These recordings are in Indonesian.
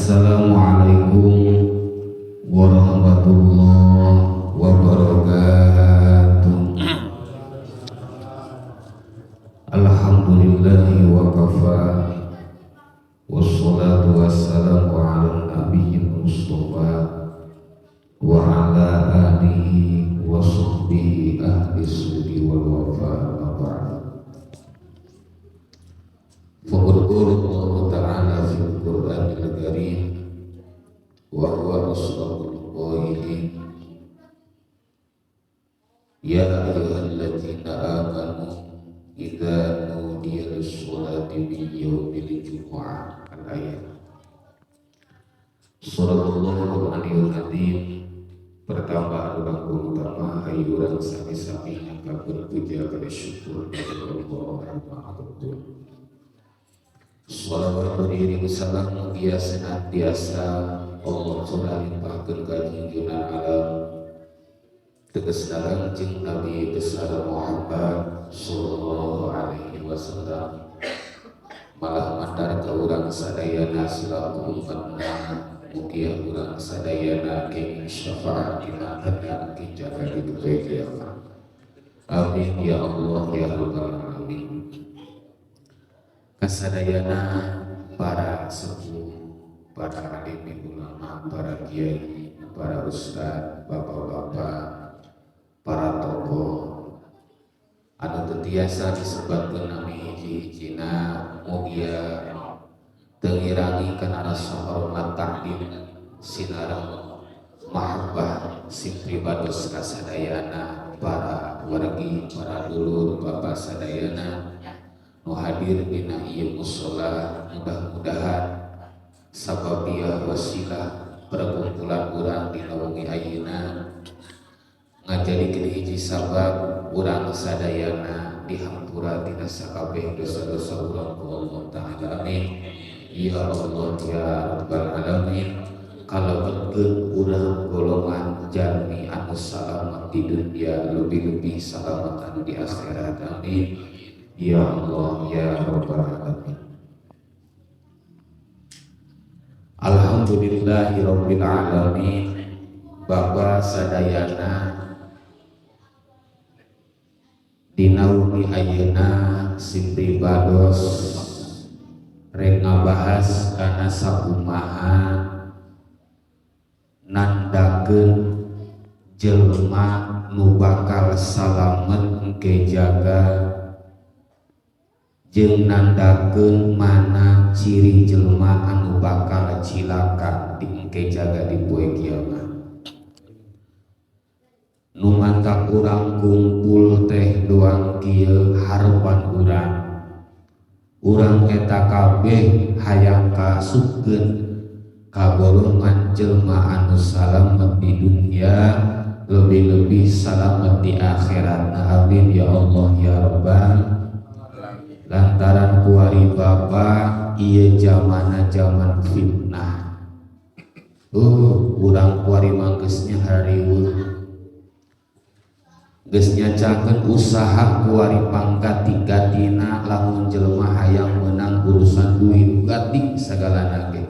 Assalamualaikum warahmatullahi wabarakatuh. Alhamdulillahi wa kafa, wassalatu wassalamu ala nabiyil mustafa wa ala alihi wa sahbihi ahli sudi wal wafa. Faqad qala Allah ta'ala fil Qur'anil Karim wa huwa asdaqul qailin, ya ayyuhalladzina amanu idza nudiya lis-sholati min yaumil jumu'ah. Al-ayat. Sallallahu alaihi wasallam. Pertama adalah utama ayuran sami-sami yang berpuja kepada syukur kepada Allah Subhanahu. Salawat beriring salam mugia senantiasa Allah limpahkeun ka junjungan alam tegasna lanceuk Nabi besar Muhammad sallallahu alaihi wasallam, malah mandar ka urang sadayana selaku umatna. Mugia urang sadayana kenging syafaat dina hadap jaga di poe kiamat. Amin ya Allah ya rabbal alamin. Kasadayana para sepuh, para alim ulama, para kiai, para ustad, bapak-bapak, para tokoh anu teu tiasa disebatkeun nami hiji-hijina, mugia teu ngirangi kana rasa hormat takdim sinareng mahabbah sing pribados kasadayana para wargi, para dulur, bapak sadayana nu hadir dina ieu mushola. Mudah-mudahan sababiyah wasilah perkumpulan urang dina wengi ayeuna ngajadikeun hiji sabab urang sadayana dihampura tina sakabeh dosa-dosa urang ku Allah Ta'ala. Amin ya Allah ya rabbal alamin. Kalebetkeun urang golongan jalmi anu salamet di dunia, lebih-lebih salamet anu di akhirat. Amin ya Allah ya rabbal alamin. Alhamdulillahi rabbil alamin. Bapa sadayana dina wengi ayeuna si pribados rek ngabahas kana sakumaha nandakeun jelema nu bakal salamet engke jaga jeung nandakeun mana ciri jelema anu bakal cilaka di engke jaga di poe kiamat. Nu mantak urang kumpul teh doang kieu harepan urang eta kabeh hayang kasupkeun ka golongan jelema anu salamet di dunia, lebih-lebih salamet di akhirat. Amin ya Allah ya rabbal. Lantaran kuari bapa ieu zamana zaman fitnah. Urang kuari manggesnya hariweuh geus nyacakeun usaha kuari pangkat tigatina lamun jelema hayang menang urusan duit gati sagalana ge.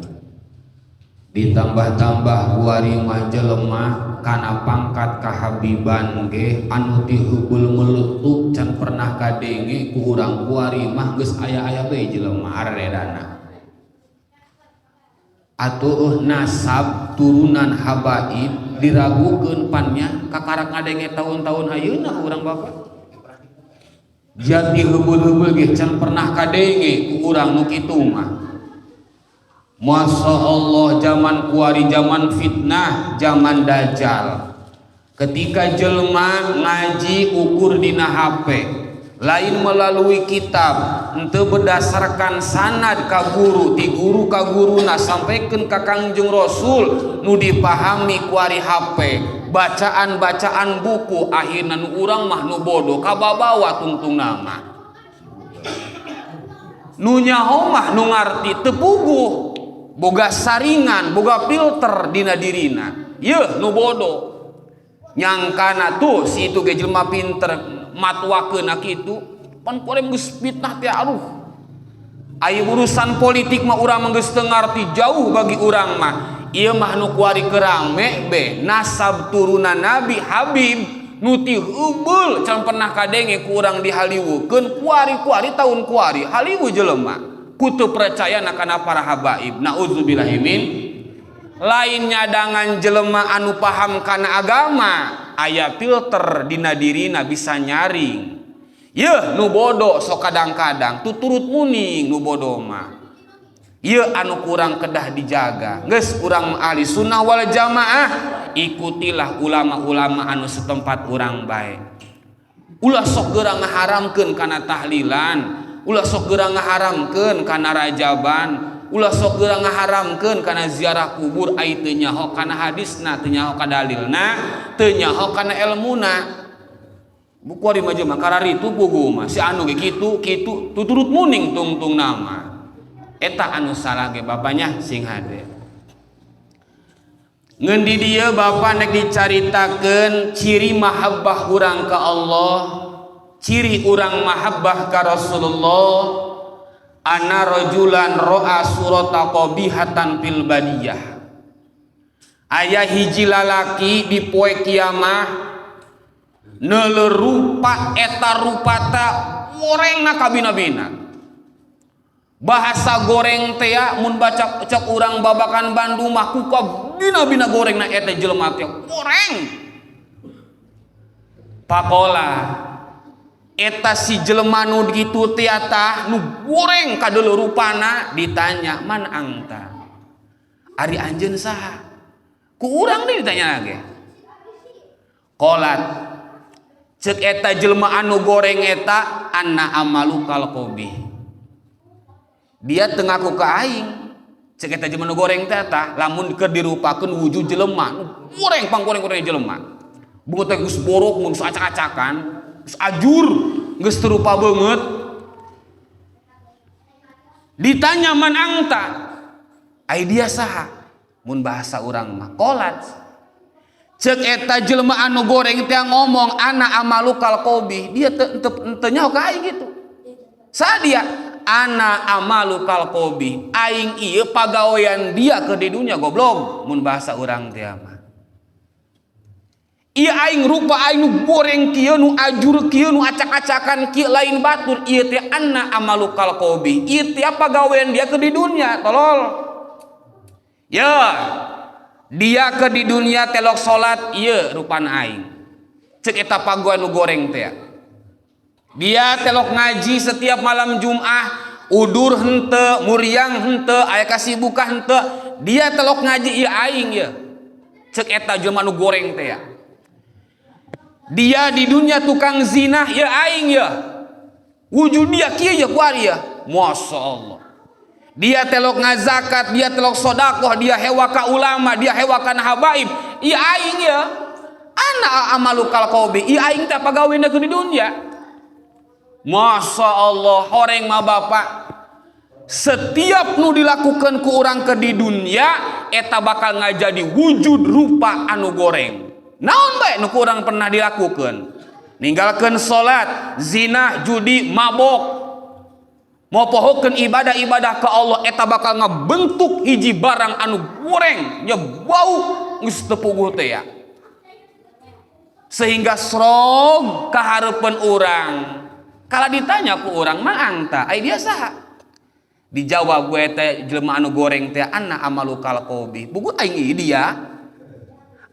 Ditambah-tambah kuari mah jelema kana pangkat kahabiban ge anu diheubul meletuk can pernah kadenge ku urang kuari mah geus aya-aya bae jelema aredana. Atuh nasab turunan habaib diragukeun pannya kakarak ngadenge tahun-tahun ayeuna urang bapak. Jadi heubul-heubul ge can pernah kadenge ku urang nu kitu mah. Masya Allah zaman kuari zaman fitnah, zaman dajjal. Ketika jelema ngaji ukur dina HP, lain melalui kitab, henteu berdasarkan sanad ka guru, ti guru ka guruna sampaikeun ka Kangjeng Rasul nu dipahami kuari HP, bacaan-bacaan buku, akhirna nu urang mah nu bodoh kababawa tungtungna mah. Nu nyaho mah nu ngarti teu puguh, boga saringan, boga filter dina dirina. Yeuh nu bodoh. Nyangkana tuh si itu ge jelema pinter matwakeun kitu pan porem geus fitnah teh aduh Aya urusan politik mah urang geus teu ngarti jauh bagi urang mah. Ieu mah nu kuari kerame be nasab turunan Nabi Habib nu ti heubeul can pernah kadenge ku urang dihaliwukeun kuari-kuari tahun kuari haliwu jelema ku teu percaya kana para habaib. Nauzubillahi min. Lain nyadangan jelema anu paham kana agama aya filter dina dirina bisa nyaring. Yeuh nu bodoh sok kadang-kadang tuturut muning nu bodoh mah. Ieu anu kurang kedah dijaga. Geus urang ahli sunnah wal jamaah ikutilah ulama-ulama anu setempat urang bae. Ulah sok geura ngaharamkeun kana tahlilan, ulah sok geura ngaharamkeun kana rajaban, ulah sok geura ngaharamkeun kana ziarah kubur ai teu nyaho kana hadisna, teu nyaho kana dalilna, teu nyaho kana ilmuna. Bukuari mah mah kararitu pugu mah si anu ge kitu tuturut muning tungtung nama. Eta anu salah ge bapanya sing hade. Ngeun di dieu bapa nek dicaritakeun ciri mahabbah urang ka Allah, ciri urang mahabbah ka Rasulullah. Ana rajulan ro'a surata qabihatan fil badiyah. Aya hiji lalaki di poe kiamah neulerupa eta rupata gorengna kabina-bina. Bahasa goreng teh mun baca cek urang babakan Bandung mah ku kabina-bina gorengna eta jelema teh goreng. Pakola eta si jelema nu kitu teh tah nu goreng kadeuleu rupana ditanya man angta. Ari anjeun saha? Ku urang deui ditanya lagi. Qolat cek eta jelema anu goreng eta anna amalukal qabih. Dia teu ngaku ka aing cek eta jelema nu goreng teh tah lamun keur dirupakeun wujud jelema goreng panggoreng-goreng jelema. Bungut teh geus borok mun acak-acakan, geus ajur, geus teu rupa beungeut. Ditanya man angta, ai dia saha? Mun bahasa urang mah qolat cek eta jelema anu goreng teh ngomong ana amalukal qabih. Dia teu nyaho ka aing gitu. Saha dia? Ana amalukal qabih. Aing ieu pagawean dia ke di dunia goblok mun bahasa urang teh mah. Ieu aing rupa aing nu goreng kieu nu ajur kieu nu acak-acakan kieu lain batur ieu teh anna amalukal qabih. Ieu teh pagawean dia ke di dunia tolol. Ya. Dia ke di dunia telok salat ieu rupana aing. Cek eta pagawean nu goreng teh. Dia telok ngaji setiap malam Jumat, udur henteu, muriang henteu, aya kasibukan henteu. Dia telok ngaji ieu aing ieu. Cek eta jelema nu goreng teh. Dia di dunia tukang zina ieu aing ieu. Wujud dia kieu ya kuari ya. Masyaallah. Dia telok ngazakat, dia telok sedekah, dia hewa ka ulama, dia hewa kana habaib. Ieu aing ieu. Ana amalukal qabih. Ieu aing teh pagaweana ke di dunia. Masya Allah, horeng mah bapak setiap nu dilakukan ku orang ke di dunia eta bakal ngajadi wujud rupa anu goreng. Naon bae nu ku urang pernah dilakukan? Ninggalkeun salat, zina, judi, mabok, mopohokeun ibadah-ibadah ke Allah eta bakal ngabentuk hiji barang anu goreng nya bau geus teu puguh teh ya. Sehingga srog kahareupeun urang. Kalau ditanya ku orang mah angta, ai dia saha? Dijawab gue teh jelema anu goreng teh anna amalukal qabih. Buku aing ieu dia.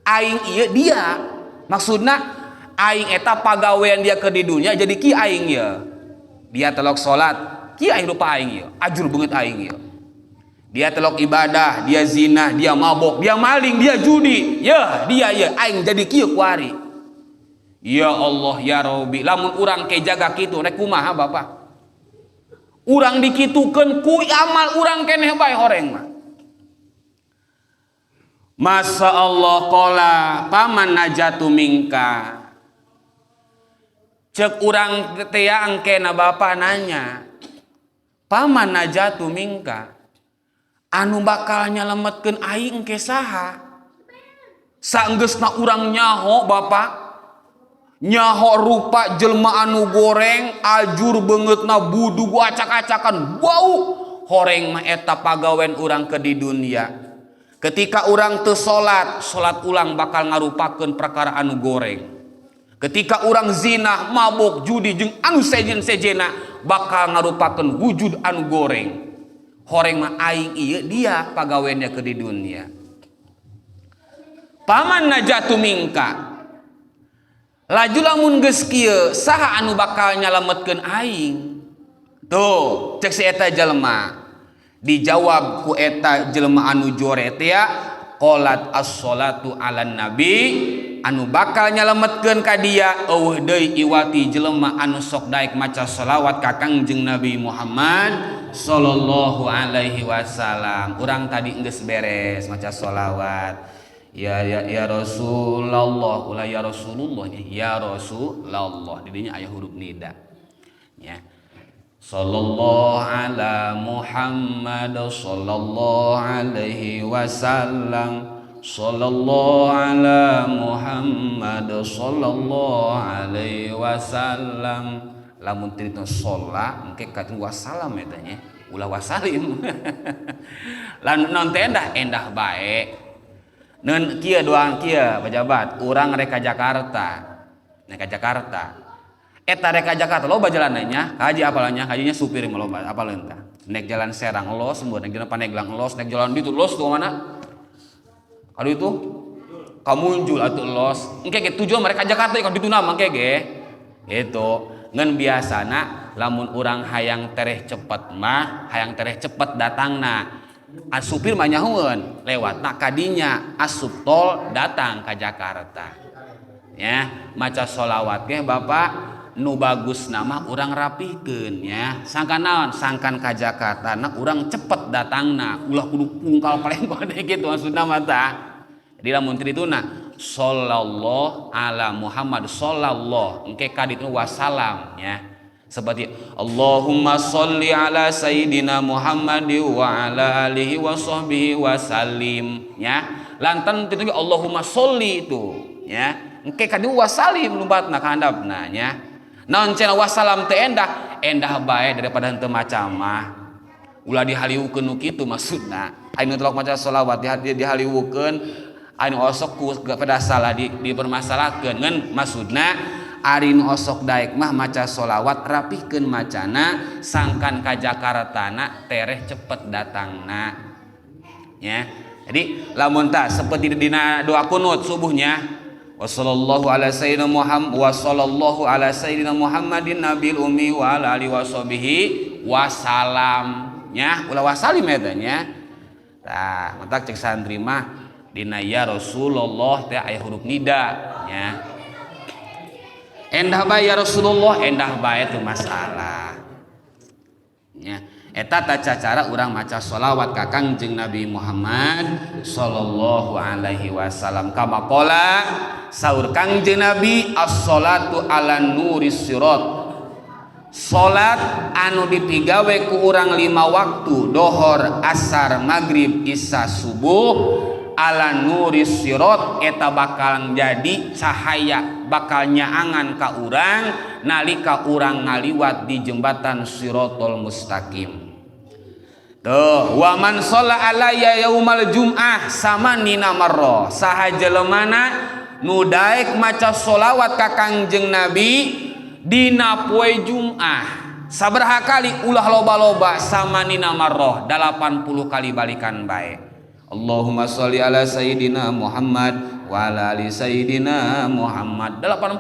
Aing ieu dia. Maksudna aing eta pagawean dia ke di dunia jadi ki aing ieu. Dia telok salat, ki aing rupa aing ieu. Ajur beungeut aing ieu. Dia telok ibadah, dia zina, dia mabok, dia maling, dia judi. Yeuh, dia ieu aing jadi kieu kuari. Ya Allah ya Rabbi, lamun urang ke jaga kitu rek kumaha Bapak? Urang dikitukeun ku amal urang keneh bae horeng mah. Masya Allah qala paman najatu mingka. Cek urang teh angkena Bapak nanya. Paman najatu mingka. Anu bakal nyalametkeun aing ke saha? Saenggeusna urang nyaho Bapak. Nyaho rupa jelma anu goreng ajur beungeutna budu acak-acakan bau horeng mah eta pagawean urang ke di dunia. Ketika urang teu salat ulang bakal ngarupakeun perkara anu goreng. Ketika urang zina, mabok, judi jeung anu sejen-sejena bakal ngarupakeun wujud anu goreng. Horeng mah aing ieu dia pagaweannya ke di dunia. Paman najatu mingka. Laju lamun geus kieu saha anu bakal nyalametkeun aing? Tuh, cek si eta jelema. Dijawab ku eta jelema anu jore teh ya, qolat as-sholatu 'alan nabi, anu bakal nyalametkeun ka dia eueuh deui iwati jelema anu sok daek maca shalawat ka Kangjeng Nabi Muhammad sallallahu alaihi wasallam. Urang tadi geus beres maca shalawat. Ya Rasulullah, ulah ya Rasulullah ya Rasulullah. Di dinya aya huruf nida. Ya. Sallallahu ala Muhammad sallallahu alaihi wasallam. Sallallahu ala Muhammad sallallahu alaihi wasallam. Lamun tirina sholla engke katu wasallam eta nya. Ulah wasalim. Lan non teh endah bae. Neun kieu doang kieu pejabat, urang rek ka Jakarta. Nek ka Jakarta. Eta rek ka Jakarta loba jalanannya, kaji apalannya, kajinya supir mah loba apaleun tah. Nek jalan Serang los, sembeuh nek jalan Pandeglang los, nek jalan ditu los tuh mana? Kadu itu Kamunjul atuh los. Engke ge tujuan mereka Jakarta ka ditu na mangke ge. Itu ngan biasana lamun urang hayang tereh cepet mah, hayang tereh cepet datangna. Asupir mah nyahueun lewatna kadinya asup tol datang ka Jakarta. Ya, maca sholawat ge Bapak nu bagus nama urang rapikeun ya. Sangkan naon? Sangkan ka Jakarta na urang cepet datangna. Ulah kudu pungkal palengkong kitu maksudna mah tah. Jadi lamun tituna sallallahu ala Muhammad sallallahu engke ka ditu wasalam ya. Seperti Allahumma sholli ala sayyidina Muhammad wa ala alihi wa sahbihi wa sallim ya. Lantan itu Allahumma sholli itu ya. Engke kadu wasalim lumbatna ka handapna nya. Naon cenah wasalam teh endah bae daripada henteu maca mah. Ulah dihaliwukeun nu kitu maksudna. Anu telok maca shalawat dihaliwukeun anu osok ku pada salah dipermasalahkeun ngan maksudna ari nu osok daek mah maca sholawat rapihkeun macana sangkan ka Jakartana tereh cepet datangna ya. Jadi lamun tah seperti dina doa kunut subuhnya wa sallallahu ala sayyidina Muhammad wa sallallahu ala sayyidina Muhammadin nabil ummi wa ala alihi washabihi wasalam nya ulah wasalim eta nya. Tah mentak cek santri mah dina ya Rasulullah teh aya huruf nida nya. Endah bae ya Rasulullah, endah bae teu masalah. Ya, eta taca cara urang maca sholawat ka Kangjeng Nabi Muhammad sallallahu alaihi wasallam. Kama qala saur Kangjeng Nabi as-sholatu ala nuris sirat. Salat anu dipigawe ku urang 5 waktu, dohor, asar, maghrib, isya, subuh ala nuris sirat eta bakal jadi cahaya bakal nyaangan ka urang nalika urang ngaliwat di jembatan Siratal Mustaqim. Tuh, wa man shalla alayya yaumal jum'ah samanina marra. Saha jelemana nu daek maca sholawat ka Kangjeng Nabi dina poe Jum'ah sabaraha kali ulah loba-loba samanina marra 80 kali balikan bae. Allahumma sholli ala sayyidina Muhammad wa ala ali sayyidina Muhammad 80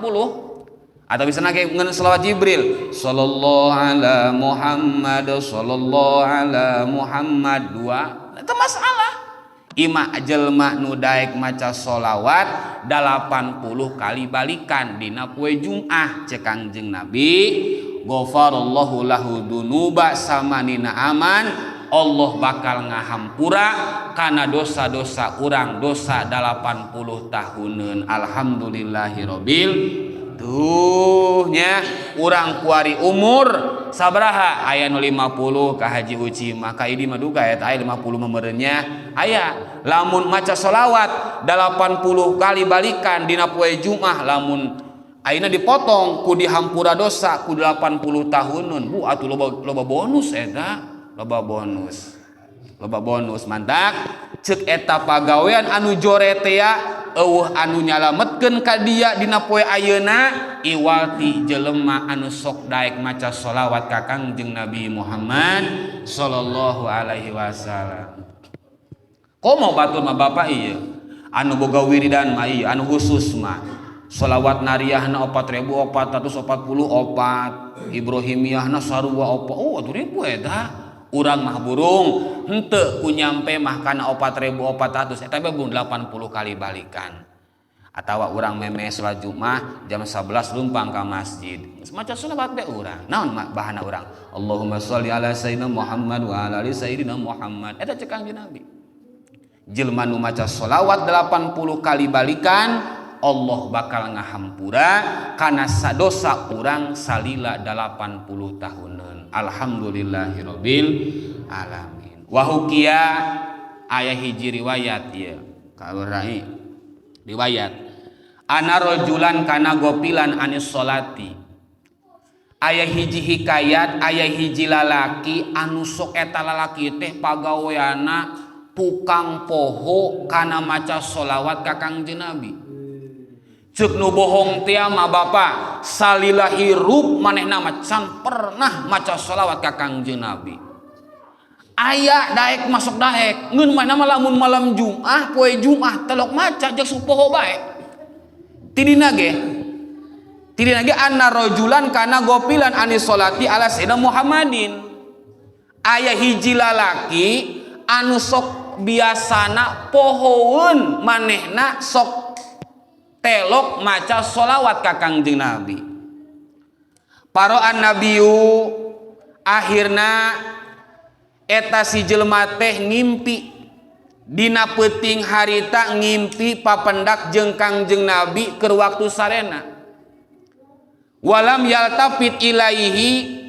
atau bisa nage ngeun selawat Jibril sallallahu ala Muhammad sallallahu ala Muhammad 2 itu masalah. Ima jelma nu daek maca sholawat 80 kali balikan dina poe Jum'ah cek Kangjeng Nabi ghafarallahu lahu dunuba samanina aman. Allah bakal ngahampura karena dosa-dosa urang dosa 80 tahunan. Alhamdulillahirabbil tuh nya urang kuari umur sabaraha aya nu 50 ka Haji Uci maka idi mah duga eta aya 50 memerenya aya lamun maca sholawat 80 kali balikan dina poe Jumat lamun ayeuna dipotong ku dihampura dosa ku 80 tahunan bu atuh loba bonus eta. loba bonus mantak cek eta pagawean anu jore teh eueuh anu nyalametkeun ka dia dina poe ayeuna iwalti jelema anu sok daek maca sholawat ka Kangjeng Nabi Muhammad sallallahu alaihi wasallam. Komo batur mah Bapak ieu anu boga wiridan mah ieu anu khusus mah sholawat nariyahna 4444 Ibrahimiyahna sarua atuh ribu eta urang mah burung henteu ku nyampe mah kana 4400 eta mah 80 kali balikan atawa urang meme salat Jumat jam 11 lumpang ka masjid maca sholawat bae urang naon bahana urang Allahumma sholli ala sayyidina Muhammad wa ala ali sayyidina Muhammad eta cek Kangjeng Nabi jelema nu maca sholawat 80 kali balikan Allah bakal ngahampura kana sadosa urang salila 80 tahunan. Alhamdulillahirabbil alamin. Wa hukiya aya hiji riwayat ieu kaurai riwayat ana rajulan kana gopilan anis sholati aya hiji hikayat aya hiji lalaki anu sok eta lalaki teh pagaweana tukang poho kana maca sholawat ka Kangjeng Nabi. Cek nu bohong tia mah Bapak salila hirup manehna mah can pernah maca sholawat ka Kangjeng Nabi. Aya daek masuk daek ngeun mana lamun malam Jumat poe Jumat telok maca jeung supoho bae. Tidina ge anna rajulan kana gopilan anis sholati ala sayyidina Muhammadin. Aya hiji lalaki anu sok biasana pohoeun manehna sok telok maca sholawat ka Kangjeng Nabi. Paroan nabiyu akhirna eta si jelema teh ngimpi dina peuting harita ngimpi papendak jeung Kangjeng Nabi keur waktu sarena. Walam yaltafit ilaihi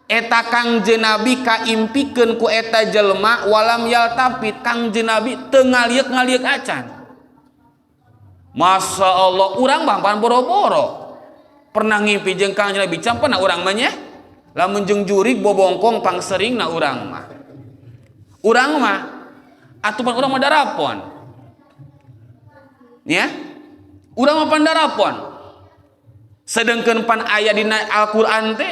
eta Kangjeng Nabi kaimpikeun ku eta jelema walam yaltafit Kangjeng Nabi teu ngaliek-ngaliek acan. Masya Allah, urang bangpan boro-boro pernah ngimpi jeung Kangjeng Nabi campana urang mah nya lamun jeung jurig bobongkong pangseringna urang mah atupan urang mah darapon nya urang mah pandarapon sedengkeun pan aya dina Al-Qur'an teh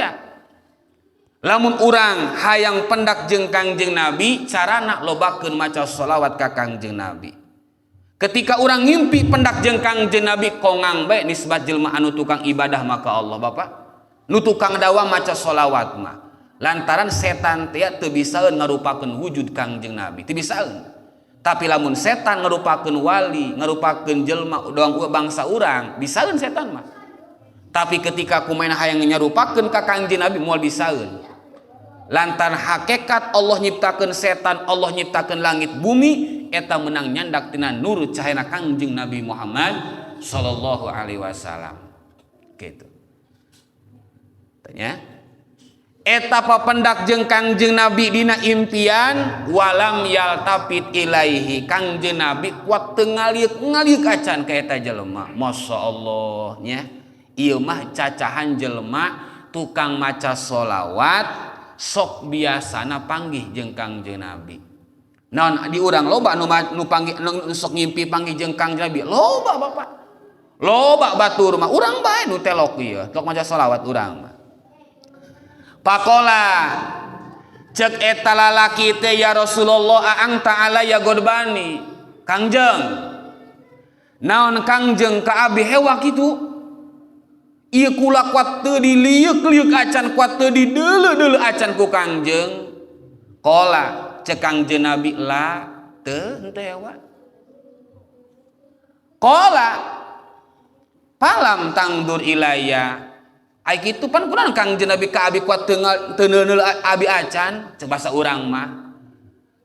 lamun urang hayang pendak jeung Kangjeng Nabi carana lobakeun maca sholawat ka Kangjeng Nabi. Ketika orang ngimpi pendak jeung Kangjeng Nabi kongang bae nisbat jelema anu tukang ibadah maka Allah Bapak nu tukang dawa maca sholawat mah lantaran setan teh teu bisaeun ngarupakeun wujud Kangjeng Nabi teu bisaeun tapi lamun setan ngarupakeun wali ngarupakeun jelema doang bangsa urang bisaeun setan mah tapi ketika kumaha hayang nyarupakeun ka Kangjeng Nabi moal bisaeun lantaran hakikat Allah nyiptakeun setan Allah nyiptakeun langit bumi eta menang nyandak tina nur cahayana Kangjeng Nabi Muhammad sallallahu alaihi wasallam gitu. Tanya eta papendak jeung Kangjeng Nabi dina impian walam yaltafit ilaihi Kangjeng Nabi kuat teu ngaliek acan ka eta jelema. Masyaallah nya ieu mah cacahan jelema tukang maca sholawat sok biasana panggih jeung Kangjeng Nabi. Naon di urang loba nu panggih nu sok ngimpi panggih jeung Kangjeng Nabi loba Bapak loba batur mah urang bae nu telok ieu telok maca sholawat urang mah pakola cek eta lalaki teh ya Rasulullah a'angta alayya godbani Kangjeng naon Kangjeng ka abi hewa kitu ieu kula kuat teu diliuk-liuk acan kuat teu dideuleu-deuleu acan ku Kangjeng qala cek Kangjeng Nabi la teu henteu hewa qala palam tangdur ilayya ai kitu pan kunaon Kangjeng Nabi ka abi kuat teu neuleuh abi acan cek basa urang mah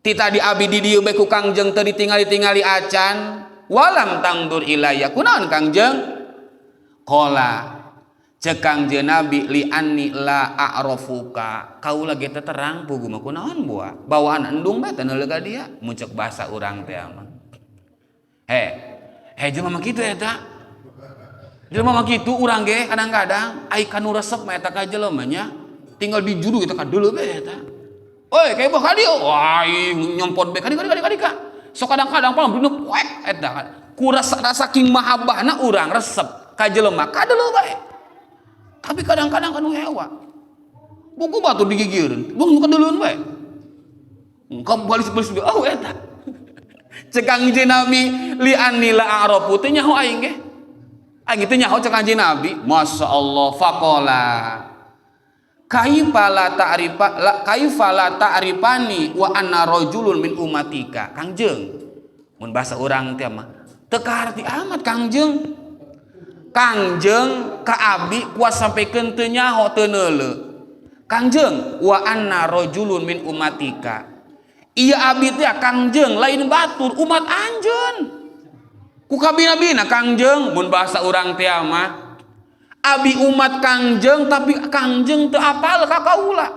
ti tadi abi di dieu bae ku Kangjeng teu ditingali-tingali acan walam tangdur ilayya kunaon Kangjeng qala cek Kangjeng Nabi li anni la a'rafuka kaula ge teh terang pugu mah kunaon buah bawaan endung bae teh neuleuh ka dia mun cek basa urang teh mah jelema mah kitu eta jelema mah kitu urang ge kadang-kadang ai kanu resep mah eta ka jelema nya tinggal dijuru eta ka deuleu bae eta Oi kayak bah kali wah nyompot be kali so kadang-kadang paling bener wek eta ku rasa saking mahabbahna urang resep ka jelema kadeuleum bae tapi kadang-kadang kanu hewa buku batu digigieun bung kadeuleun bae engkau balis-balis oh eta cek Kangjeng Nabi li anila a'rafu teh nyaho aing ge aing teh nyaho cek Kangjeng Nabi masyaallah faqala kaifa la ta'rifani wa anna rajulun min ummatika Kangjeng mun bahasa urang teh mah teu kaharti amat Kangjeng ka abdi kuas sampikeun teu nyaho teu neuleuh Kangjeng wa anna rajulun min ummatika iya abdi teh Kangjeng lain batur umat anjeun ku kabina-bina Kangjeng mun bahasa urang teh mah abi umat Kangjeng tapi Kangjeng teu apal ka kaula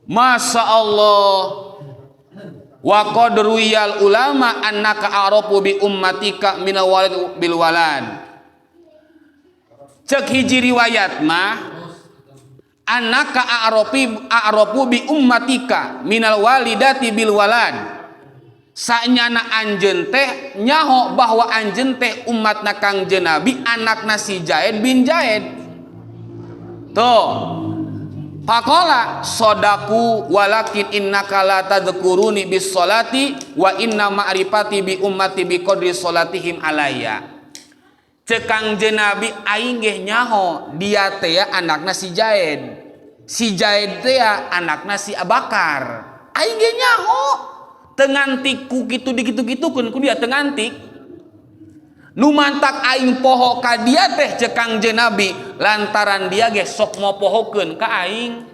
Masya Allah wa qad ruwiyal ulama annaka a'rafu bi ummatika min walad bil walad cek hiji riwayat mah annaka a'rafu bi ummatika minal walidati bil walad sanyana anjeun teh nyaho bahwa anjeun teh umatna Kangjeng Nabi anakna si Zaid bin Zaid tuh faqala sadaku walakin innaka la tadhkuruni bis sholati wa inna ma'rifati bi ummati bi qadri sholatihim alayya cek Kangjeng Nabi aing ge nyaho dia teh anakna si Zaid teh anakna si Abakar aing ge nyaho tengantik ku gitu digitu-gitukeun ku dia tengantik nu mantak aing poho ka dia teh cek Kangjeng Nabi lantaran dia ge sok mau pohokeun ka aing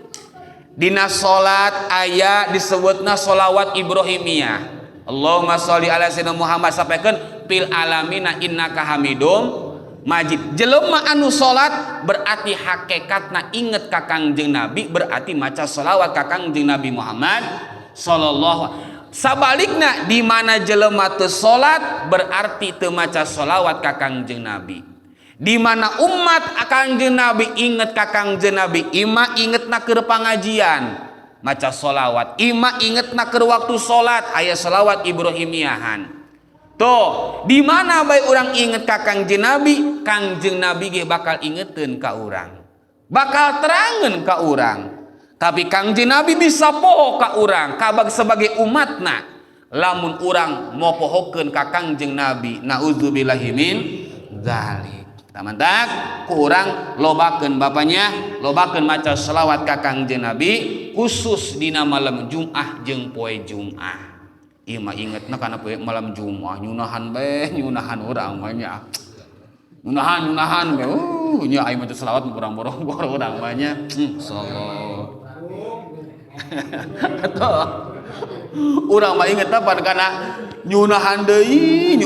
dina salat aya disebutna sholawat Ibrahimiyah Allahumma sholli ala sayyidina Muhammad sampaikeun fil alamina innaka hamidum majid jelema anu salat berarti hakikatna inget ka Kangjeng Nabi berarti maca sholawat ka Kangjeng Nabi Muhammad sallallahu sabalikna di mana jelema teu salat berarti teu maca sholawat ka Kangjeng Nabi di mana umat Kangjeng Nabi inget ka Kangjeng Nabi ima ingetna keur pangajian maca sholawat ima ingetna keur waktu salat aya sholawat Ibrahimiyahan tuh di mana bae urang inget ka Kangjeng Nabi ge bakal ingeteun ka urang bakal terangeun ka urang tapi Kangjeng Nabi bisa poho ka urang kabag sebagai umatna lamun urang mau pohokeun ka Kangjeng Nabi naudzubillahi min dzalik tamantak ku urang lobakeun bapanya lobakeun maca selawat ka Kangjeng Nabi khusus dina malam Jumat jeung poe Jumat ieu mah ingetna kana poe malam Jumat nyunahan bae nyunahan urang mah nya nyunahan bae nya aing maca selawat borong-borong urang mah nya sallallahu atau urang mah inget apa karena nyunahan deui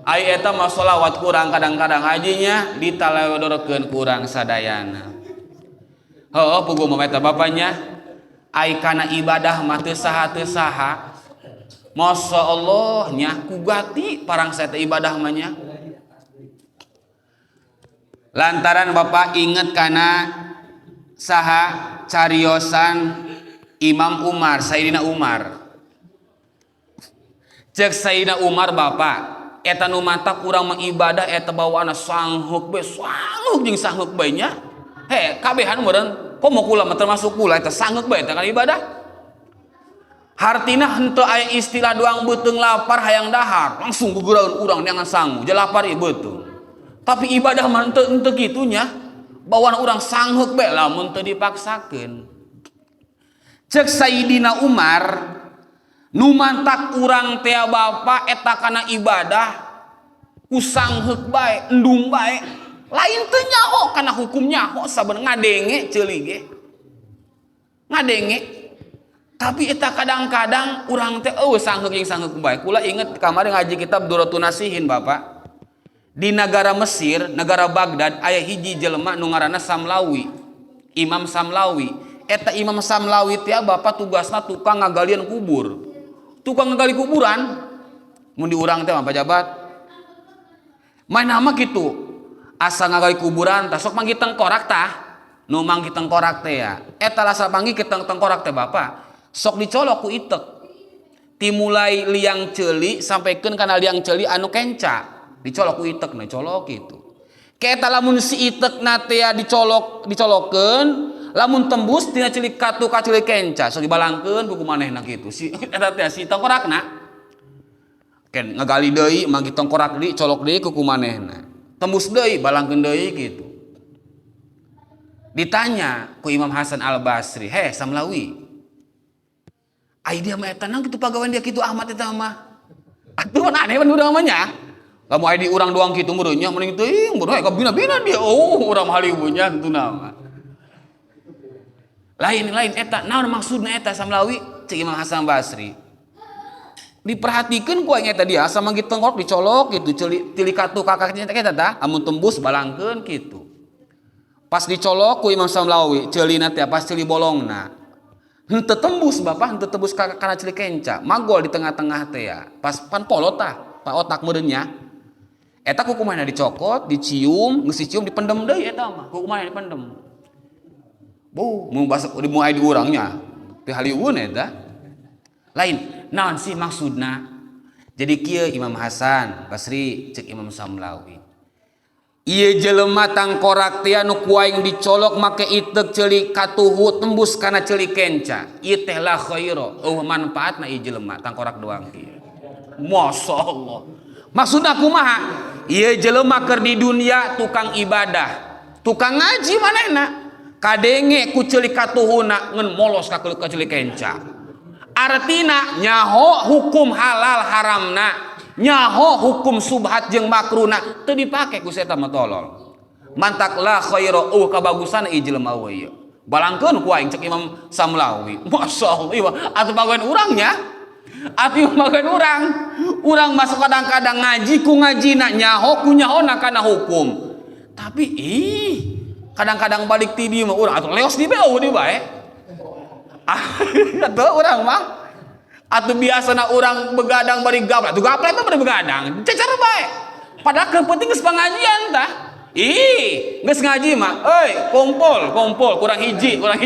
ai eta mah sholawat kurang kadang-kadang hajinya ditalewodorkeun ku urang sadayana heuh puguh mah eta bapanya ai kana ibadah mah teu saha Masya Allah nya kugati parang saya teh ibadah mah nya lantaran bapak inget kana saha cariosan Imam Umar Sayyidina Umar cek Sayyidina Umar bapak eta nu mantap urang mengibadah eta bawaana sangheuk jeung sangheuk bae nya he kabehan meureun komo kula mah termasuk kula eta sangheuk bae eta kan ibadah hartina henteu aya istilah doang beuteung lapar hayang dahar langsung guguraun urang neangan sangu je lapar ieu beuteung tapi ibadah mah henteu kitu nya bawaan orang sangheuk bae lamun teu dipaksakeun cek Sayyidina Umar nu mantak urang teh bapa eta kana ibadah ku sangheuk bae endung bae lain teu nyaho kana hukum nyaho sabenerna ngadenge ceuli ge ngadenge tapi eta kadang-kadang urang teh eueuh sangheuk jeung sangheuk bae kula inget kamari ngaji kitab Duratun Nasihin bapak di negara Mesir, negara Baghdad aya hiji jelema nu ngaranna Samlawi, Imam Samlawi. Eta Imam Samlawi teh bapak tugasna tukang ngagalian kubur. Tukang ngagali kuburan. Mun di urang teh mah pejabat. Main nama kitu. Asa ngagali kuburan tah sok manggih tengkorak tah. nu manggi tengkorak teh ya eta lasa manggi ke tengkorak teh Bapak sok dicolok ku itek timulai liang ceuli sampaikeun kana liang ceuli anu kenca dicolok ku itek na colok gitu ke eta lamun si itek na teh dicolokkeun lamun tembus tina ceuli katu ka ceuli kenca sok dibalangkeun ku kumanehna kitu si eta teh si tengkorakna ken ngagali deui manggi tengkorak deui colok deui ku kumanehna tembus deui balangkeun deui gitu. Ditanya ku Imam Hasan Al-Basri, "Heh, Samlawi. Ai dia mah eta naon kitu pagawean dia kitu Ahmad eta mah." Atuh mana aneh urang mah nya. Lamun aya di urang doang kitu meureun nya mending teuing meureun ka bina-bina dia. Oh, urang haliwunya tuna mah. Lain eta naon maksudna eta Samlawi? Cek Imam Hasan Al-Basri. Diperhatikeun ku aya eta dia asa manggi tengkok dicolok gitu tili katu kakaknya eta tah amun tembus balangkeun kitu. Pas dicolok ku Imam Samlawi ceulina teh pas ceuli bolongna henteu tembus Bapak henteu tembus kana ceuli kenca magol di tengah-tengah teh ya pas pan polot tah pa otak meureun nya eta ku kumaha dicokot dicium geus dicium dipendem deui eta mah ku kumaha dipendem bu mun basa di aya di urangnya teu haliwun eta lain naon sih maksudna jadi kieu Imam Hasan Basri cek Imam Samlawi ieu jelema tangkorak teh anu kuaing dicolok make itek ceuli katuhu tembus kana ceuli kenca ieu teh la khairu manfaatna ieu jelema tangkorak doang kieu masyaallah maksudna kumaha ieu jelema keur di dunia tukang ibadah tukang ngaji manehna kadenge ku ceuli katuhuna ngan molos ka ceuli kenca artina nyaho hukum halal haramna nyaho hukum subhat jeung makruna teu dipake ku eta mah tolol mantak la khairu kabagusan ieu jelema we balangkeun ku aing cek Imam Samlawi masyaallah atuh bageun urangnya atuh bageun urang masuk kadang-kadang ngaji ku ngajina nyaho ku nyahona kana hukum tapi kadang-kadang balik ti dieu mah urang atuh leos di beu di bae atuh urang mah atau biasana orang begadang bari gaplek tuh gaplek mah bari begadang cecer bae padahal keur penting geus pangajian tah geus ngaji mah euy kumpul kurang hiji urang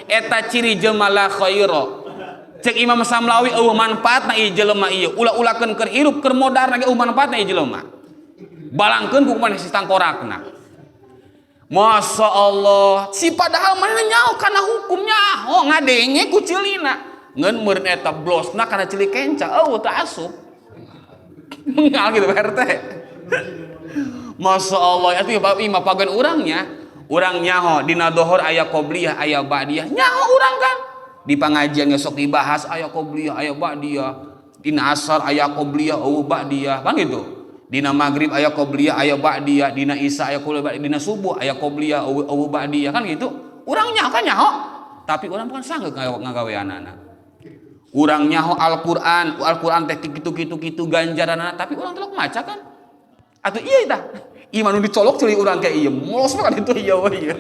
eta ciri jelema la khairu cek Imam Samlawi manfaatna ieu jelema ieu ulah-ulakeun keur hirup keur modarna ge manfaatna ieu jelema balangkeun ku kumaha si tangkorakna Masya Allah si padahal mana nyaho karena hukumnya ngadenge ku ceulina ngan meureun eta blosna kana ceuli kenca teu asup mengal gitu RT Masya Allah atuh bapak imah pageun urangnya urang nyaho dina dohor aya qobliyah aya ba'diyah nyaho urang kan di pangajian sok dibahas aya qobliyah aya ba'diyah dina asar aya qobliyah ba'diyah kan gitu dina maghrib aya qobliyah aya ba'diyah dina isya aya qobliyah dina subuh aya qobliyah ba'diyah kan gitu urang nyaho kan nyaho tapi urang bukan sanggeuk ngagaweanana urang nyaho Al-Qur'an teh kitu ganjaranana tapi urang teh maca kan atuh ieu tah ieu mah nu dicolok ceuli urang ke ieu molos mah kan itu ieu we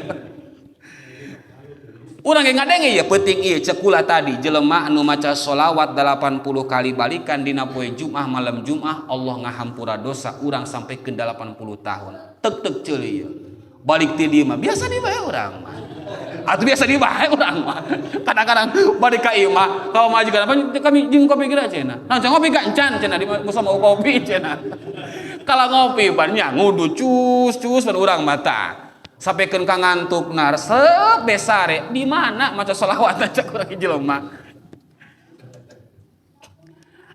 urang ge ngadenge ieu penting ieu cek kula tadi jelema anu maca sholawat 80 kali balikan dina poe Jumat malam Jumat Allah ngahampura dosa urang sampai ke 80 tahun tek ceuli ieu balik ti dieu mah biasa di bae urang mah atuh biasa di bae urang mah kadang-kadang balik ka ieu mah kaum majikan kami jeung kopi geura cenah nah ngopi ka encan cenah di mau kopi cenah kalau ngopi ban nya ngudu cus ban urang mata sapekeun ka ngantukna resep besare di mana maca sholawat aja kurang jelema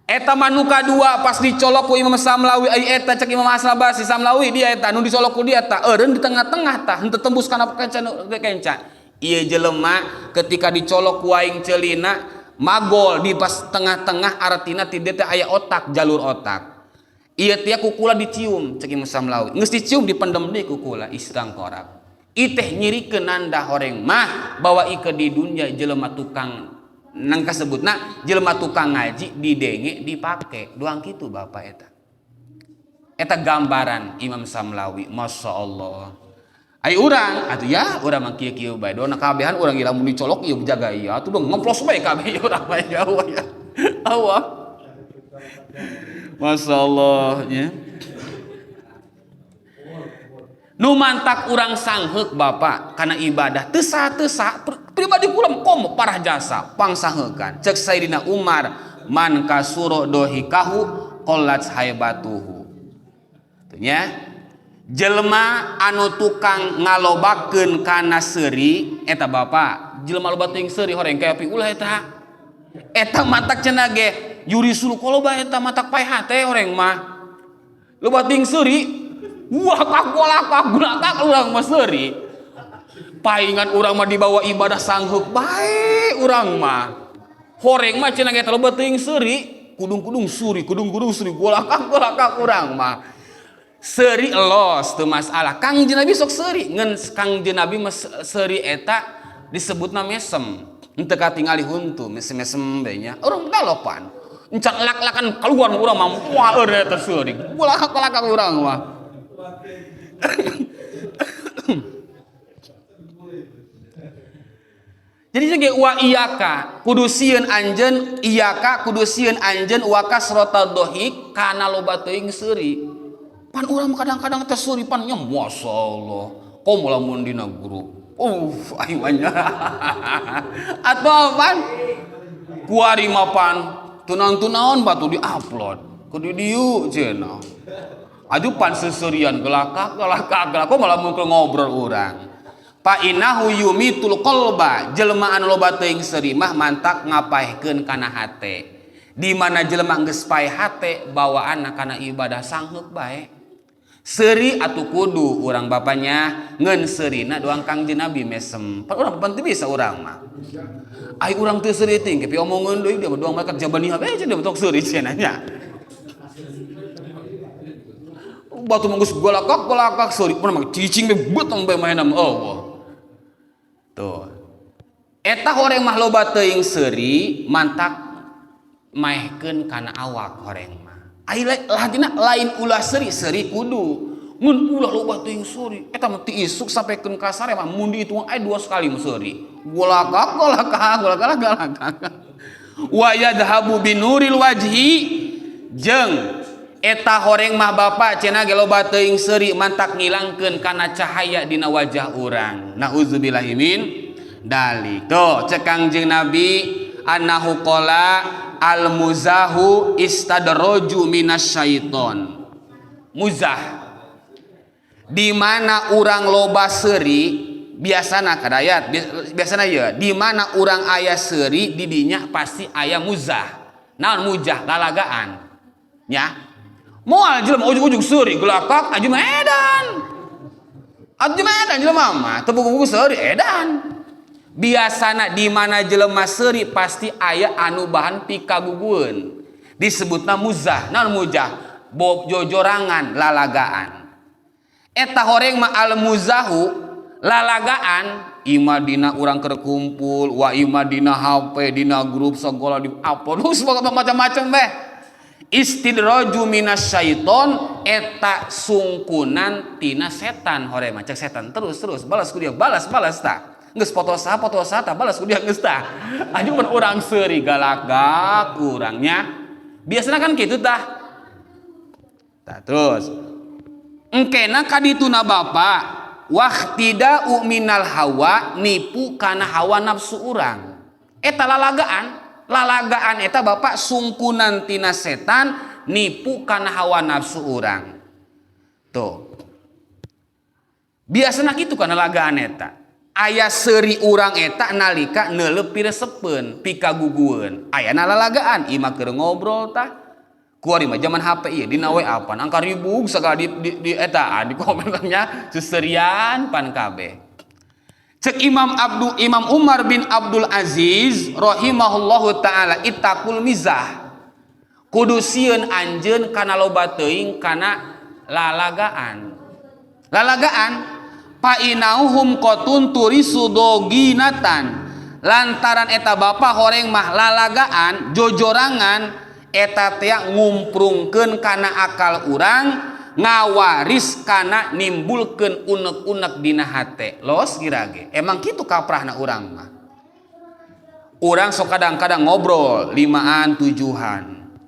eta manu kadua pas dicolok ku Imam Samlawi ai eta cek Imam Asy-Syabasi Samlawi dia eta nu dicolok ku dia tah eureun di tengah-tengah tah henteu tembus kana kenca ieu jelema ketika dicolok ku aing ceulina magol di pas tengah-tengah artina ti dieu teh aya otak jalur otak ieu teh kukula dicium cek Imam Samlawi geus dicium dipendem deui kukula istang korak iteh nyirikeun nanda horeng mah bahwa ike di dunia jelema tukang nang kasebutna jelema tukang ngaji didenge dipake doang kitu Bapak eta gambaran Imam Samlawi Masya Allah ai urang atuh ya urang mah kieu-kieu bae dona kabehan urang ieu lamun dicolok ieu jaga ieu atuh dong ngemplos bae kabeh urang bae ya Allah Masya Allah ya Nu mantak urang sangheuk Bapak karena ibadah teu saha pribadi kula komo parah jasa pangsangeukan cek Sayyidina Umar man kasuro dohikahu qallat haibatuhu nya jelema anu tukang ngalobakeun kana seuri eta Bapak jelema loba teuing seuri horeng kayak api ulah eta matak cenah ge yurisul qoloba eta matak paeh hate horeng mah loba teuing seuri wah kakolak urang mah seuri paingan urang mah dibawa ibadah sangheuk bae urang mah horeng mah cenah ge loba teuing seuri kudung suri golak urang mah seuri elos teu masalah Kangjeng Nabi sok seuri ngan Kangjeng Nabi mah seuri eta disebutna mesem henteu katingali huntu mesem bae nya urang galopan encan lak-lakan keluar urang mah moal eta seuri golak urang mah jadi ge wa iyaka kudu sieun anjeun iyaka kudu sieun anjeun wa kasrata dohik kana loba teuing seuri pan urang kadang-kadang teh seuri pan nya masyaallah komo lamun dina grup aing mah atuh pan kuari mapan tunang-tunaon batu di-upload kudu dieu cenah aju pan seseurian gelakak kok malah mun ngobrol urang pa innahu yumitul qalba jelema anu loba teuing seuri mah mantak ngapaehkeun kana hate di mana jelema geus paeh hate bawaanna kana ibadah sangheuk bae seuri atuh kudu urang bapanya ngeun seurina doang Kangjeng Nabi mesem pan urang penting bisa urang mah ai urang teu seuri ting kepi omongeun deui dia doang malaikat jabaniha bae cenah bentuk seuri cenah nya batu manggus golakak seuri pun mah cicing be betong bae mainam Allah tuh eta horeng mah loba teuing seuri mantak maehkeun kana awak horeng mah ai lahdina lain ulah seuri kudu mun ulah loba teuing seuri eta mah ti isuk sampaikeun ka sare mah mun dihitung aya 2 sekali mah seuri golakak wa yadhabu binuril wajhi jeung eta horeng mah Bapak cenah ge loba teuing seuri mantak ngilangkeun kana cahaya dina wajah urang nauzubillahi min dalik tuh cek Kangjeng Nabi annahu qala al muzahu istadraju minasyaiton muzah di mana urang loba seuri biasana kadayat biasana ya di mana urang aya seuri di dinya pasti aya muzah naon mujah lalagaan nya moal jelema ujug-ujug seuri gelakak aju mah edan jelema mah teu buku-buku seuri edan biasana di mana jelema seuri pasti aya anu bahan pikagugueun disebutna muzah naon mujah jojorangan lalagaan eta horeng mah al muzahu lalagaan ima dina urang keur kumpul wa ima dina HP dina grup sagola di upload macam-macam beh istidraju minasyaiton eta sungkunan tina setan hore mah cek setan terus balas ku dia balas ta geus foto saha tah balas ku dia geus tah aju mun urang seuri galak urangnya biasana kan kitu tah terus engkena kadituna Bapak waqtida'u minal hawa nipu kana hawa nafsu urang eta lalagaan eta Bapak sungkunan tina setan nipu kana hawa nafsu urang tuh biasana kitu kana lalagaan eta aya seuri urang eta nalika neuleup piresepeun pikagugueun ayana lalagaan ima keur ngobrol tah kuari mah zaman HP ieu dina WA pan angka ribu sagala di eta di komentarnya seserian pan kabeh cek Imam Umar bin Abdul Aziz rahimahullahu taala ittaqul mizah kudu sieun anjeun kana loba teuing kana lalagaan pa inauhum qatun turisu doginatan lantaran eta Bapak horeng mah lalagaan jojorangan eta teh ngumprungkeun kana akal urang ngawaris kana nimbulkeun unek-unek dina hate los girage emang kitu kaprahna urang mah urang sok kadang-kadang ngobrol 5an 7han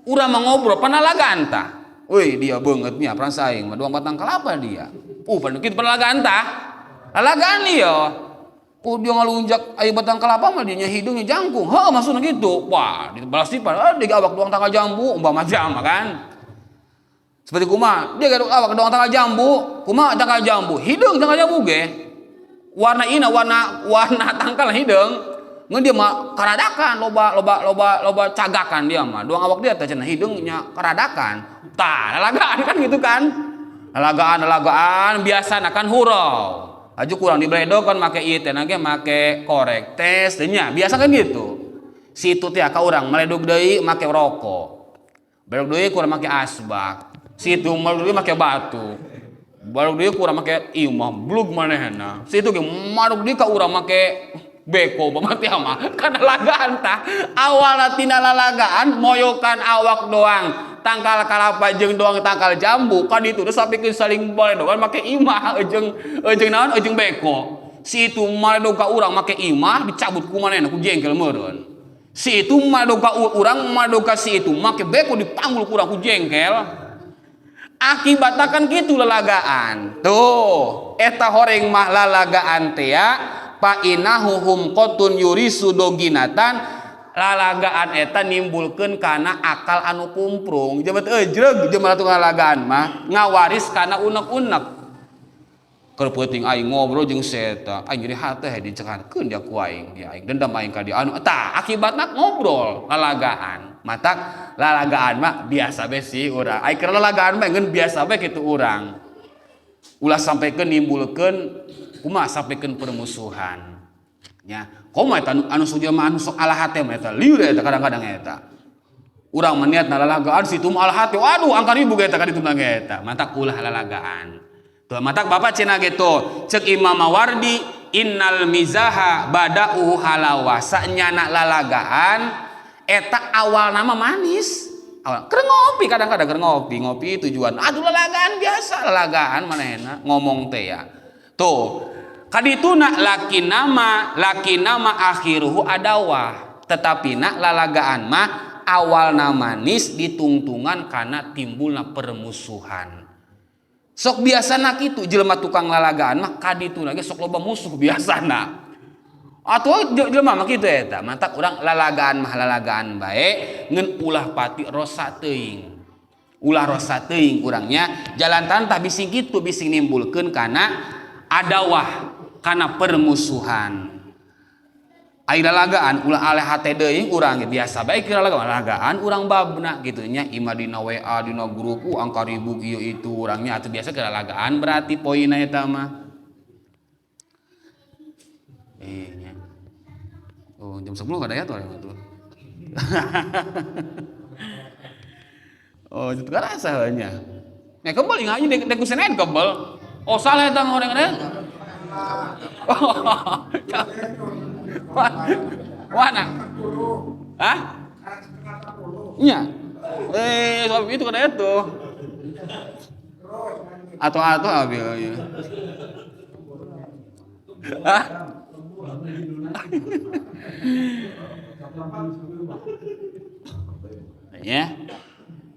urang mah ngobrol panalagaan tah euy dia beungeut nya perang saing mah 2 batang kelapa dia Pan kitu lalagaan tah. Lalagaan ieu. Dia ngalunjak aya batang kelapa mah dinya hidungnya jangkung. Heuh maksudna gitu. Wah, dibalas tipan. Dia awak doang tanggal jambu umpama jam kan. Seperti kumaha? Dia garuk awak doang tanggal jambu. Kumaha tanggal jambu? Hidung tanggal jambu ge. Warna ina warna tangkal hidung. Ngan dia mah karadakan loba cagakan dia mah. Doang awak dia teh cenah hidungnya karadakan. Tah, lalagaan kan gitu kan. Lalagaan biasana kan hurau. Aju kurang dibledog kan make ieu teh nage make korek tes teh nya. Biasa kan gitu. Situ teh ka urang meledog deui make rokok. Beledog deui kurang make asbak. Situ meledog deui make batu. Baru dia kurang make imah blug manehna. Situ ge maruk deui ka urang make beko pamati mah kana lalagaan tah. Awalna tina lalagaan moyokan awak doang. Tangkal kalapa jeung doang tangkal jambu kan itu udah sapikeun saling baledogan make imah eujeng naon eujeng beko. Si itu maledog ka urang make imah dicabut ku manehna ku jengkel meureun. Si itu maledog ka urang maledog ka si itu make beko dipanggul ku urang ku jengkel. Akibatna kan kitu lalagaan. Tuh, eta horeng mah lalagaan teh ya pa inahuhum qotun yurisu doginatan. Lalagaan eta nimbulkeun kana akal anu kumprung. Jemet ejreg jeung ratu lalagaan mah ngawaris kana unek-unek. Keur peuting aing ngobrol jeung seta, aing jadi hate dicekankeun dia ku aing, ya aing dendam aing ka dia anu tah akibatna ngobrol lalagaan. Matak lalagaan mah biasa bae sih urang. Aing keur lalagaan mah ngeun biasa bae kitu urang. Ulah sampaikeun nimbulkeun kumaha sampaikeun permusuhan. Nya, komo eta anu sujama anu sok alah hate mah eta liur eta kadang-kadang eta. Urang mah niatna lalagaan situ mah alah hate. Waduh, angka ribu eta ka ditu mah eta. Matak ulah lalagaan. Tuh matak Bapak cenah gitu. Ceuk Imam Mawardi, innal mizaha bada'uhu halawa. Sanyana lalagaan eta awal nama manis. Awal keur ngopi kadang-kadang keur ngopi tujuan. Aduh lalagaan biasa lalagaan manehna ngomong teh ya. Tuh kadituna laki nama akhiruhu adawah. Tetapi nak lalagaan mah awalna manis ditungtungan karena timbulna permusuhan. Sok biasana kitu jelema tukang lalagaan mah kadituna ge sok loba musuh biasana. Atuh jelema mah kitu eta. Mantak urang lalagaan mah lalagaan bae ngeun ulah pati rosa teuing. Ulah rosa teuing urangnya jalantan tah bising kitu bising nimbulkeun kana adawah. Karena permusuhan. Ai lalagaan ulah aleh hate deui urang biasa bae kira lalagaan urang babna kitu nya imah dina WA dina grup angka ribu ieu itu urangnya atuh biasa kira lalagaan berarti poinna eta mah. Nya. Oh jam 10 kada ya tuh. Oh itu kan rasa nya. Nya kembal ingat nya dek Senin kembal. Oh salah eta ngoreng-ngoreng. Mana? Hah? Iya. Soal itu kan itu. Atau ambil ya. Hah? Ya.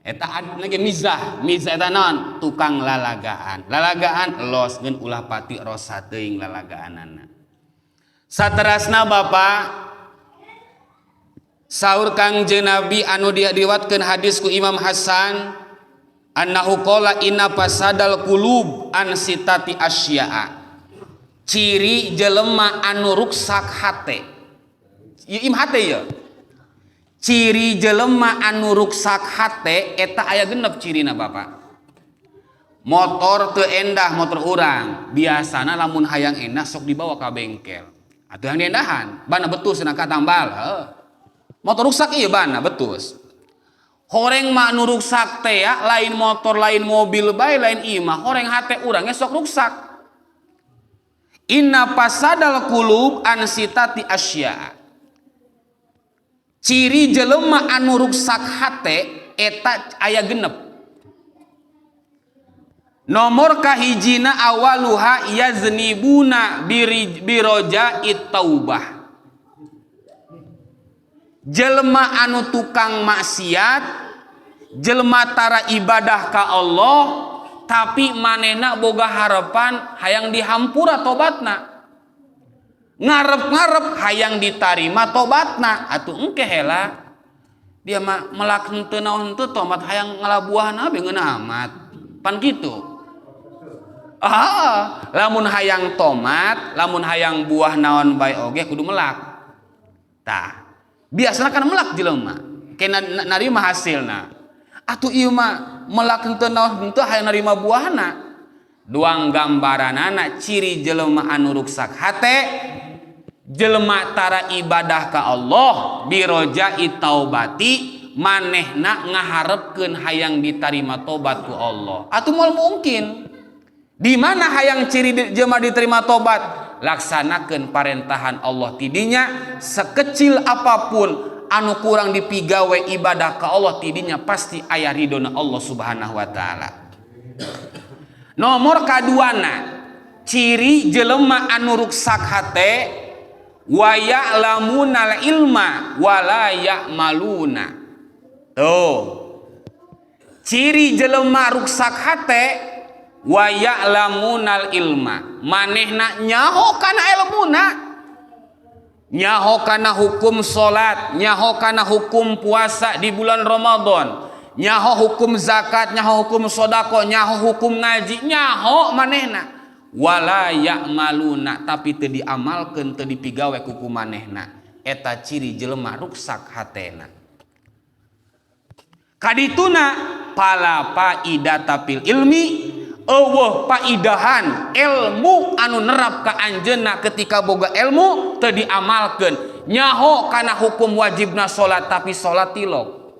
Eta lagi mizah eta naon tukang lalagaan los ngeun ulah pati rosa teuing lalagaanana. Saterasna Bapak saur Kangjeng Nabi anu diriwayatkeun hadis ku Imam Hasan annahu qala inna fasadal qulub an sitati asya'a. Ciri jelema anu ruksak hate. Ieu hate ya. Ciri jelema anu ruksak hate eta aya genep cirina Bapak. Motor teu endah motor urang, biasana lamun hayang endah sok dibawa ka bengkel. Atuh yang diendahan, bana betus cenah ka tambal. Motor ruksak ieu bana betus. Horeng mah anu ruksak teh ya, lain motor, lain mobil bae, lain imah, horeng hate urang ge sok ruksak. Inna fasadal qulub an sitati asya. Ciri jelema anu ruksak hate eta aya genep. Nomor kahijina awaluha yaznibuna biroja taubah. Jelema anu tukang maksiat, jelema tara ibadah ka Allah tapi manehna boga harapan hayang dihampura tobatna, ngarep-ngarep hayang ditarima tobatna, atuh engke heula dia mah melak henteu naon henteu tobat hayang ngalabuahna be ngeunah amat pan kitu. Lamun hayang tomat, lamun hayang buah naon bae oge kudu melak. Tah, biasana kan melak jelema, kena narima hasilna. Atuh ieu mah melak henteu naon henteu hayang narima buahna. Duang gambaranana ciri jelema anu ruksak hate, jelema tara ibadah ka Allah birojai taubati, manehna ngaharepkeun hayang ditarima tobat ku Allah. Atuh moal mungkin. Di mana hayang ciri jelema diterima tobat? Laksanakeun parentahan Allah tidinya, sekecil apapun anu kurang dipigawe ibadah ka Allah tidinya pasti aya ridona Allah Subhanahu wa taala. Nomor kaduana ciri jelema anu ruksak hate, wa ya'lamunal ilma wa la ya'maluna. Tuh, ciri jelema ruksak hate, wa ya'lamunal ilma, manehna nyaho kana ilmuna, nyaho kana hukum salat, nyaho kana hukum puasa di bulan Ramadan, nyaho hukum zakat, nyaho hukum sedekah, nyaho hukum ngaji, nyaho manehna. Wala ya'maluna, tapi teu diamalkeun, teu dipigawe ku manehna. Eta ciri jelema ruksak hatena. Kadituna pala faidata fil ilmi, eueuh paidahan ilmu anu nerap ka anjeunna ketika boga ilmu teu diamalkeun. Nyaho kana hukum wajibna salat tapi salat tilok,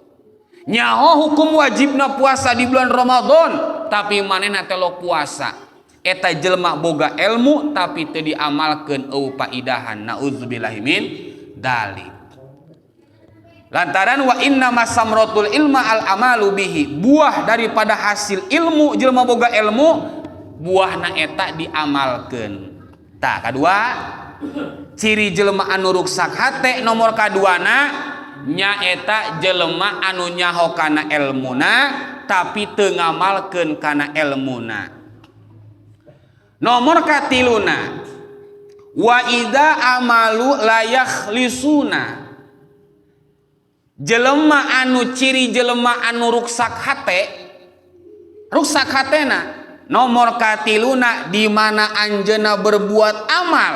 nyaho hukum wajibna puasa di bulan Ramadan tapi manehna telok puasa. Eta jelema boga ilmu tapi teu diamalkeun, eueuh paidahan. Nauzubillahi min dzalik. Lantaran wa inna masamratul ilma al amalu bihi, buah daripada hasil ilmu jelema boga ilmu buahna eta diamalkeun. Tah kadua ciri jelema anu ruksak hate nomor kaduana nyaeta jelema anu nyaho kana ilmuna tapi teu ngamalkeun kana ilmuna. Nomor katiluna wa idza amalu la yakhlisuna, jelema anu ciri jelema anu ruksak hate, ruksak hatena nomor katiluna di mana anjeuna berbuat amal,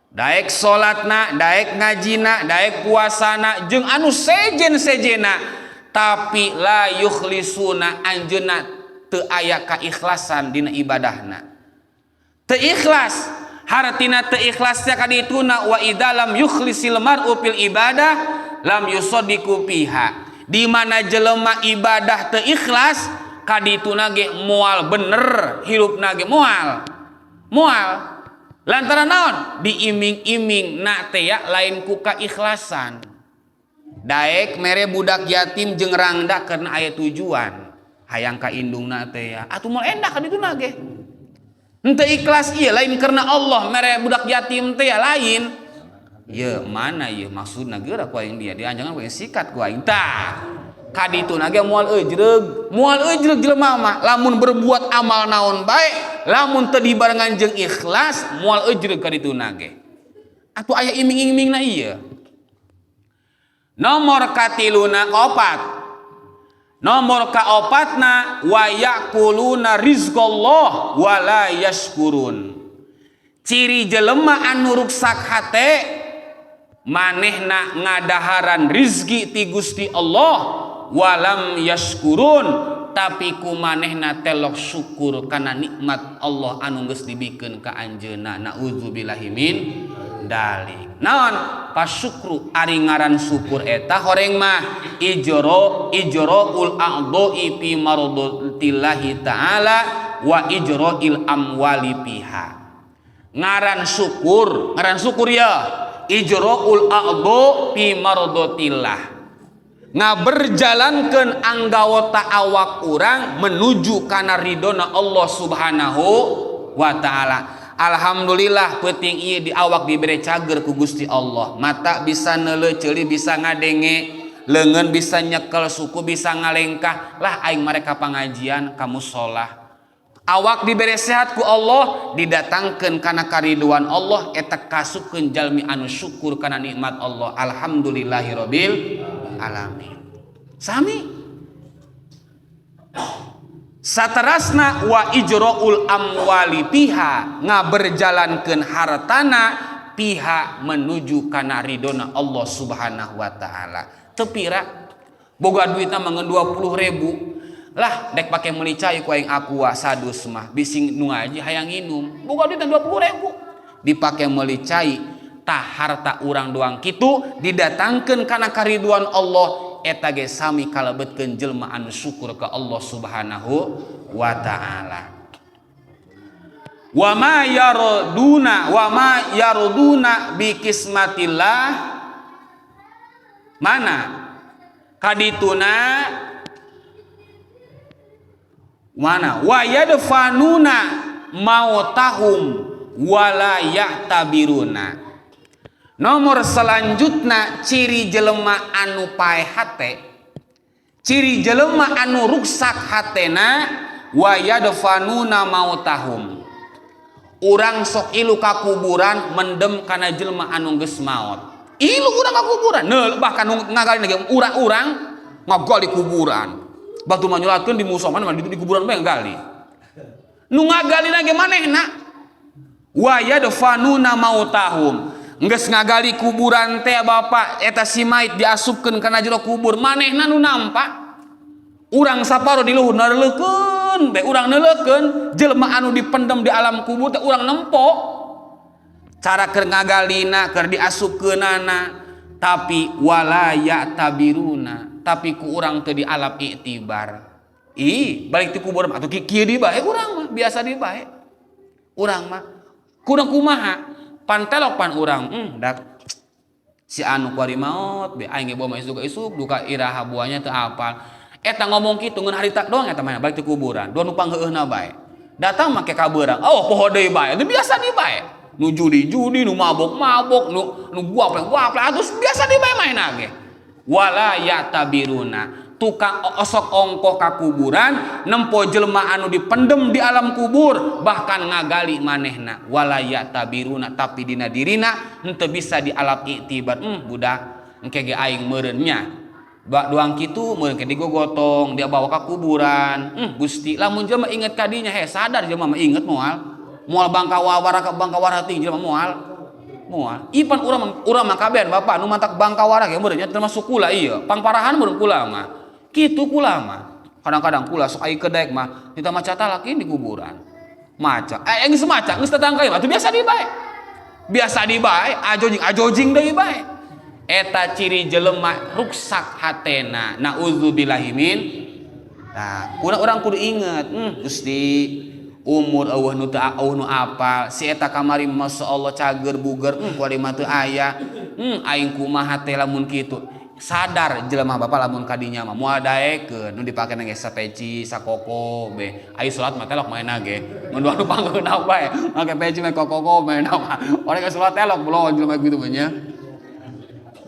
daek salatna, daek ngajina, daek puasana jeung anu sejen-sejena, tapi la yukhlisuna, anjeuna teu aya kaikhlasan dina ibadahna. Teu ikhlas, hartina teu ikhlasnya kadituna wa idza lam yukhlisil mar'u fil ibadah lam yusadiku piha, di mana jelema ibadah teu ikhlas kadituna ge moal bener, hirupna ge moal lantaran naon diiming-iming na teh ya lain ku kaikhlasan. Daek mere budak yatim jeung rangda karena aya tujuan hayang ka indungna teh ya atuh moal endah kadituna ge henteu ikhlas ieu lain karena Allah, mere budak yatim teh ya lain. Ya mana ya maksudna geura ku aing dia dianjangan ku sikat ku aing tah kadituna ge moal eujreug jelema mah lamun berbuat amal naon bae lamun teu dibarengan jeung ikhlas moal eujreug kadituna ge atuh aya iming-imingna ieu. Nomor katiluna opat, nomor kaopatna wa yakuluna rizqallah wa la yashkurun, ciri jelema anu ruksak hate manehna ngadaharan rizki ti Gusti Allah walam yashkurun, tapi ku manehna telok syukur kana nikmat Allah anu geus dibikeun ka anjeunna. Nauzubillahi min dzalik. Naon pasyukru ari ngaran syukur eta horeng mah ijraul a'dha'i fi mardatillahi ta'ala wa ijrail amwali piha. Ngaran syukur ya ijraul a'dha fi mardatillah, ngaberjalankeun anggota awak urang menuju kana ridona Allah Subhanahu wa taala. Alhamdulillah peuting ieu di awak dibere cager ku Gusti Allah, mata bisa neuleuh, ceuli bisa ngadenge, lengan bisa nyekel, suku bisa ngalengkah, lah aing mereka pengajian kamu sholah. Awak diberi sehat ku Allah, didatangkan karena kariduan Allah, eta kasupkeun jalmi anu syukur karena nikmat Allah. Alhamdulillahirabbil alamin. Sami saterasna wa ijraul amwali piha, ngaberjalankeun hartana piha menuju kana ridona Allah Subhanahu wa taala. Teu pira boga duitna mah 20.000 lah dek pake meuli cai ku aing aqua sadus mah bising nu ngaji hayang nginum boga duitna 20.000 dipake meuli cai tah harta urang doang kitu didatangkeun kana kariduan Allah eta ge sami kalebetkeun jelema anu syukur ka Allah Subhanahu wa taala. Wa ma yarduna bi kismatillah mana kadituna mana wa yadfanuna mautahum wala ya'tabiruna. Nomor selanjutna ciri jelema anu pae hate, ciri jelema anu ruksak hatena wa yadfanuna mautahum. Urang sok ilu ka kuburan mendem kana jelema anu geus maot. Ilu urang ka kuburan, bahkan ngagali lagi urang ngagali kuburan. Batu manyulatkeun di musoman mah di kuburan mah gali. Nu ngagali lagi manehna wa yadfanuna mautahum. Geus ngagali kuburan teh bapak eta si mait diasupkeun kana jero kubur manehna nu nampak. Urang saparo di luhur nareleukeun be urang neuleukeun jelema anu dipendem di alam kubur teh urang nempo. Cara keur ngagalina keur diasupkeunana tapi wala ya'tabiruna, tapi ku urang teu dialap iktibar. Balik ti kubur mah atuh kieu di bae urang mah biasa di bae. Urang mah kumaha pantelok pan urang dak si anu kuari maot be aing ge bawa isuk duka iraha buahnya teu apal. Eta ngomong kitu ngeun harita doang eta mah balik ti kuburan. Dua nu pangheueuna bae. Datang make ka beurang. Oh poho deui bae. Itu biasa di bae. Nu judi-judi, nu mabok-mabok, nu guaplek-guaplek, atus biasa di bae maena ge. Wala ya'tabiruna. Tukang osok ongkoh ka kuburan nempo jelema anu dipendem di alam kubur bahkan ngagali manehna wala ya'tabiruna, tapi dina dirina henteu bisa dialap iktibar. Budak engke ge aing meureun nya bak doang kitu meureun ke digogotong dia bawa ka kuburan. Gusti lamun jelema inget ka dinya sadar jelema mah inget moal bangkawara ka bangkawara ting jelema moal ipan urang mah kabehan bapak nu mantak bangkawara ge meureun nya termasuk kula ieu pangparahan meureun kula mah. Kitu kula mah kadang-kadang kula sok ai kedaek mah kita maca talakin di kuburan maca geus maca geus tetangga mah biasa di bae ajojing deui bae. Eta ciri jelema ruksak hatena naudzubillahi min. Nah urang kudu inget Gusti umur eueuh nu teu nu apal si eta kamari masyaallah cager buger kuari mah teu aya aing kumaha teh lamun kitu. Sadar jelema bapak lamun kadinya mah moal daekeun nu dipake na ge sapeci sakoko be ai salat mah telok maena ge mun anu panggeuna bae make peci make kokoko maena mah ora ge salat telok belum jelema gitu nya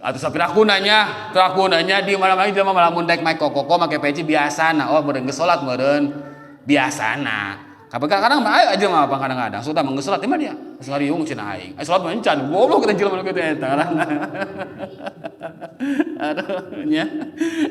atuh sapirakuna nya di malam-malam jelema lamun daek make kokoko make peci biasana meureun geus salat meureun biasana. Kadang-kadang mah ayo aja mah kadang-kadang sudah mah geus salat mah dia geus ngariung cenah aing ai salat mah encan goblok kita jelema kitu eta aduh nya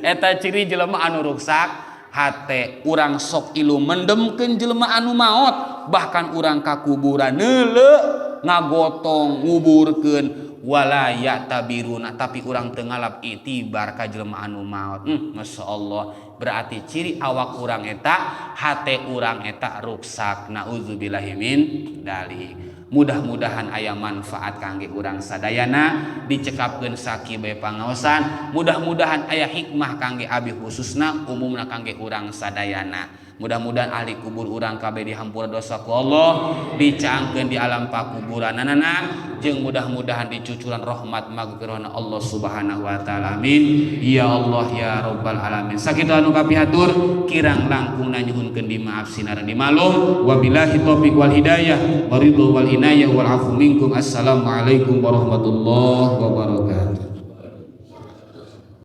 eta ciri jelema anu ruksak hate. Urang sok ilu mendemkeun jelema anu maot bahkan urang ka kuburan neuleuh ngagotong nguburkeun wala ya'tabiruna, tapi urang teu ngalap itibar ka jelema anu maot. Masyaallah berarti ciri awak urang eta hate urang eta ruksak naudzubillahi min dalik. Mudah-mudahan aya manfaat kangge urang sadayana dicekapkeun sakieu pangaosan. Mudah-mudahan aya hikmah kangge abi khususna umumna kangge urang sadayana. Mudah-mudahan ahli kubur urang kabeh dihampura dosa ku Allah, dicaangkeun di alam pakuburanana, jeung mudah-mudahan dicucuran rahmat magfirahna Allah Subhanahu wa taala. Amin. Ya Allah ya rabbal alamin. Sakitu anu kapihatur kirang langkungna nyuhunkeun dimaaf sinareng dimalum. Wabillahi taufiq wal hidayah wa ridho wal inayah wal afu minkum. Assalamualaikum warahmatullahi wabarakatuh.